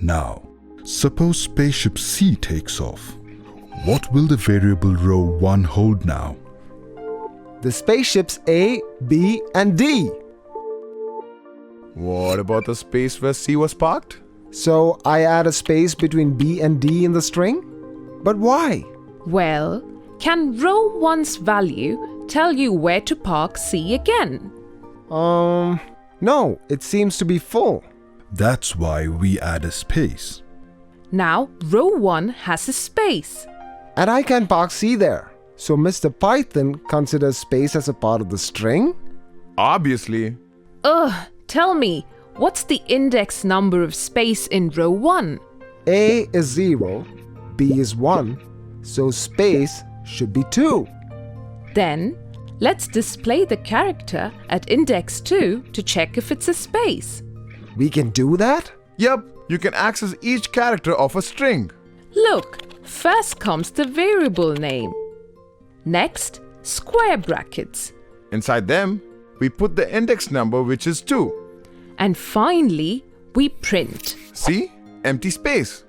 Now, suppose spaceship C takes off. What will the variable row 1 hold now? The spaceships A, B, and D. What about the space where C was parked? So I add a space between B and D in the string? But why? Well, can row 1's value tell you where to park C again? No, it seems to be full. That's why we add a space. Now, row 1 has a space. And I can park C there. So Mr. Python considers space as a part of the string? Obviously. Ugh, tell me, what's the index number of space in row 1? A is 0, B is 1, so space should be 2. Then, let's display the character at index 2 to check if it's a space. We can do that? Yep, you can access each character of a string. Look, first comes the variable name. Next, square brackets. Inside them, we put the index number, which is 2. And finally, we print. See? Empty space.